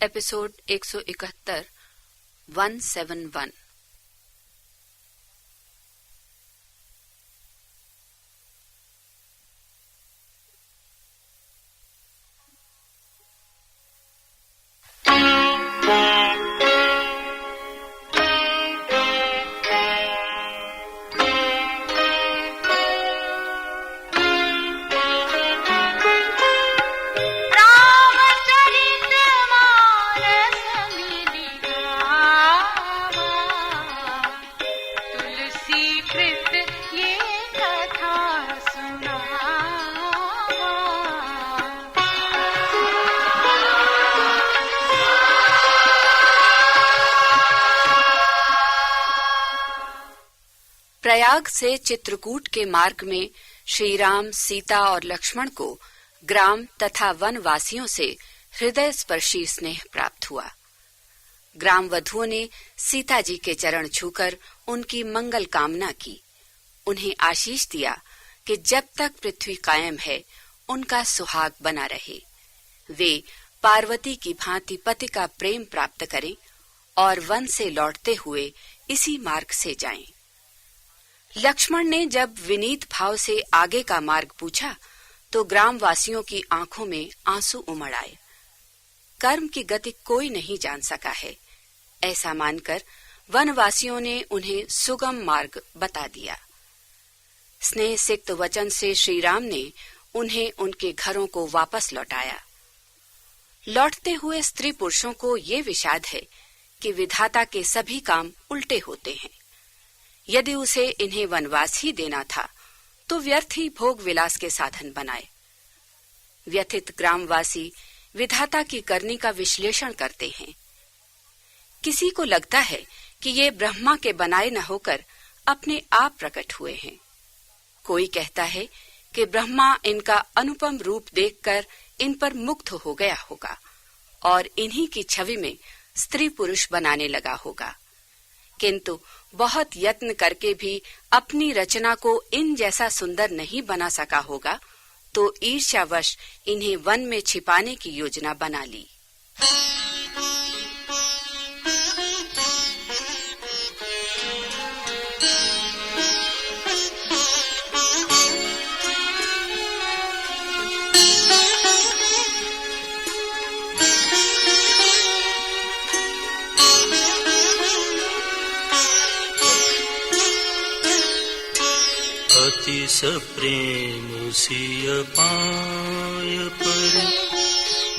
Episode 171 171। Prayag से चित्रकूट के मार्ग में श्री राम, सीता और लक्ष्मण को ग्राम तथा वनवासियों से हृदय स्पर्शी स्नेह प्राप्त हुआ। ग्राम वधुओं ने सीता जी के चरण छूकर उनकी मंगल कामना की, उन्हें आशीष दिया कि जब तक पृथ्वी कायम है उनका सुहाग बना रहे, वे पार्वती की भांति पति का प्रेम प्राप्त करें और वन से लौटते हुए इसी मार्ग से जाएं। लक्ष्मण ने जब विनीत भाव से आगे का मार्ग पूछा तो ग्रामवासियों की आंखों में आंसू उमड़ आए। कर्म की गति कोई नहीं जान सका है, ऐसा मानकर वनवासियों ने उन्हें सुगम मार्ग बता दिया। स्नेह सिक्त वचन से श्री राम ने उन्हें उनके घरों को वापस लौटाया। लौटते हुए स्त्री पुरुषों को ये विषाद है कि विधाता के सभी काम उल्टे होते हैं। यदि उसे इन्हें वनवास ही देना था तो व्यर्थ ही भोग विलास के साधन बनाए। व्यथित ग्रामवासी विधाता की करनी का विश्लेषण करते हैं। किसी को लगता है कि ये ब्रह्मा के बनाए न होकर अपने आप प्रकट हुए हैं। कोई कहता है कि ब्रह्मा इनका अनुपम रूप देखकर इन पर मुग्ध हो गया होगा और इन्हीं की छवि में स्त्री पुरुष बनाने लगा होगा, किंतु बहुत यत्न करके भी अपनी रचना को इन जैसा सुंदर नहीं बना सका होगा, तो ईर्ष्यावश इन्हें वन में छिपाने की योजना बना ली। अति सप्रेम सिय पाय पर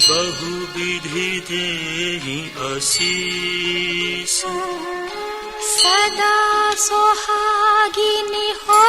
बहु विधि देहि आशीष। सदा सोहागिनी हो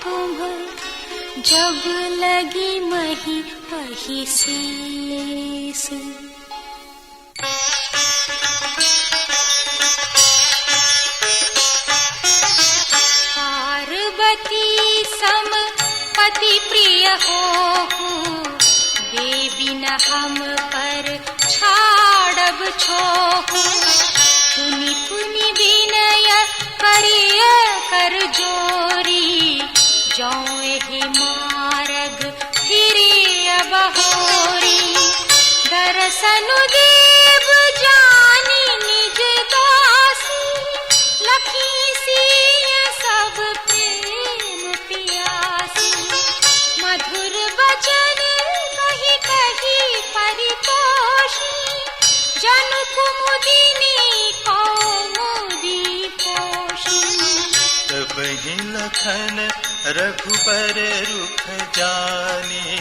तुम जब लगी मही वही शीस। सम पति प्रिय हो देवी न हम पर छाड़ब छोहु। पुनि पुनि विनय करिय कर जोरी जौं एहि मार्ग फिरिय बहोरी। दर्शनु देव जानी निज दासी लखी सिय सब मधुर वचन कही कही परितोषी। जनु कुमुदिनी कौमुदी पोषी। तबहि लखन रघुबर रुख जाने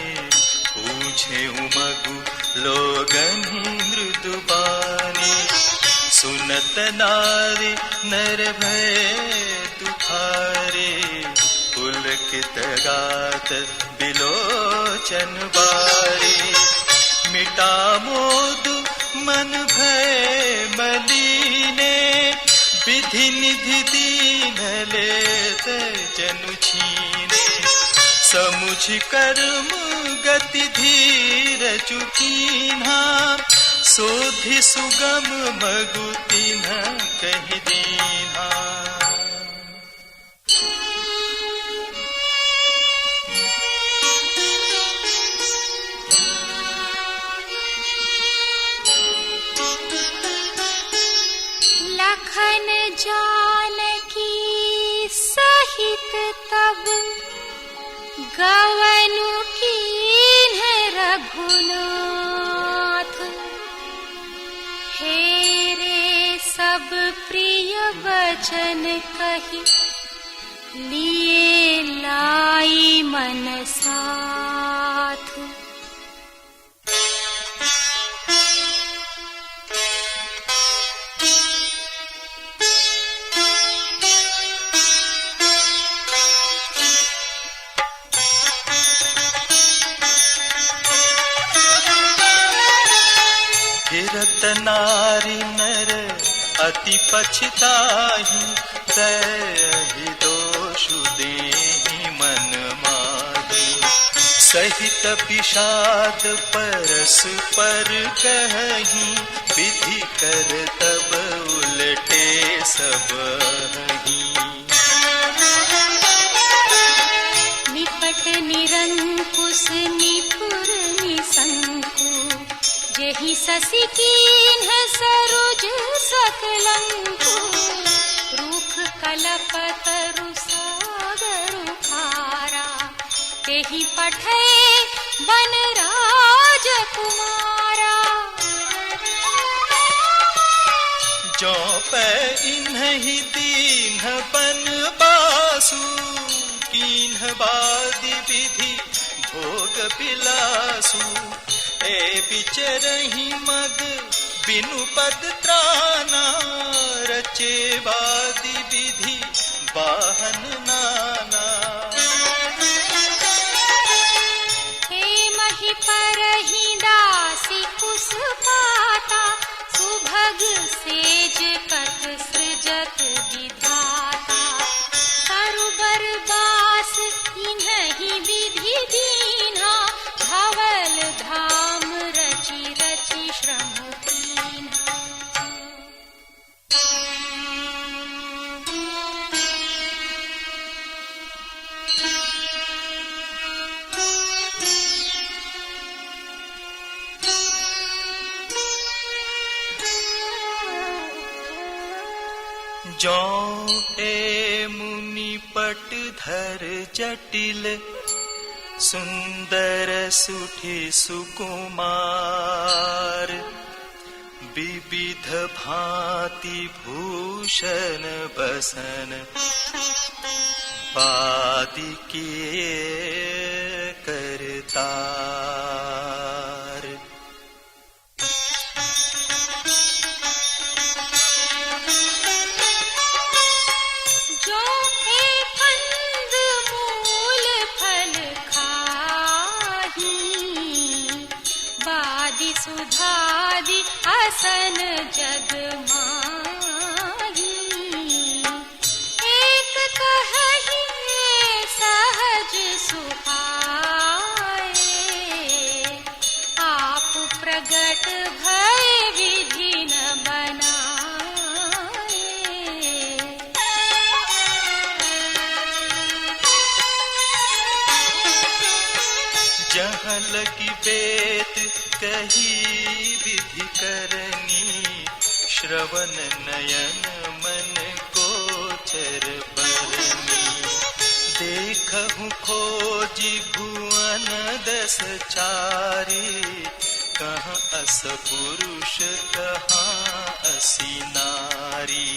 पूछे मगु लोगनि मृदु बानी। सुनत नारी नर भय दुखारे पुलकित गात बिलोचन बारी। मिटा मोदु मन भय मलीने विधि निधि दीन लेत जनु छीने। समुझ कर्म गति धीर चुकीन्हा सोधि सुगम मगु तिन्ह कहि दीन्हा। जानकी सहित तब गवनु कीन्ह रघुनाथ। हेरे सब प्रिय वचन कहि लिए लाई मन साथ। गिरत नारी नर अति पछताहि, दयहि दोषु देहि मन माहि। सहित विषाद परस पर कहि, विधि कर तब उलटे सबहि। निपट निरंकुश निपुर निसंकु, जेहि शशि कीन्ह सरोज सकलंकु। रूख कलपतरु सागर खारा, तेहि पठै बन राजकुमारा। जो पै इन्हि दीन्ह बनबासु, कीन्ह बादि विधि भोग बिलासु। ए बिचरहि मग बिनु पद त्राना, रचे वादि विधि वाहन नाना। हे महि परहि दासी कुस पाता, सुभग सेज कत सृजत विधाता। करु बरबास इन्हि विधि दीन्हा, धवल धाम रचि रचि श्रम कीन्हा। जो ए मुनि पट धर जटिल, सुंदर सुठी सुकुमार। विविध भांति भूषण बसन, पादि किए करतार। जो ए फंद मूल फल खाही, बादि सुधादि असन जग माही। एक कहहि सहज सुहाए, आप प्रगट भय विधि न बनाए। जहाँ लगी बेत कही विधि करनी, श्रवण नयन मन गोचर बरनी। देखहु खोजी भुवन दस चारी, कहाँ अस पुरुष कहाँ असी नारी।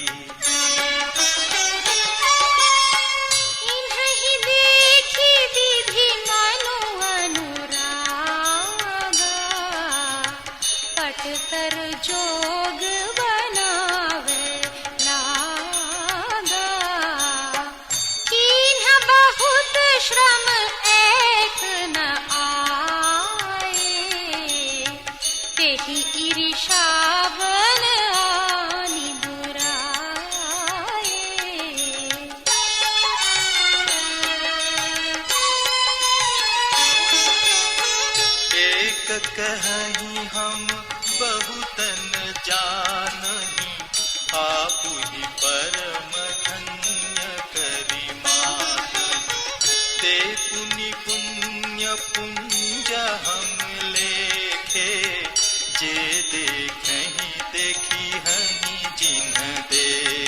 इन्हि देखि विधि मनु अनुरागा, पटतर जोग बनावे लागा। कीन्ह बहुत श्रम एक न आए, तेहि ईर्षा बन आनि बुराए। एक कहीं हम बहुतन जानही, आपु ही परम धन्य करी माही। ते पुनि पुण्य पुंज हम लेखे, जे देखहि देखी हहीं जिन्ह दे।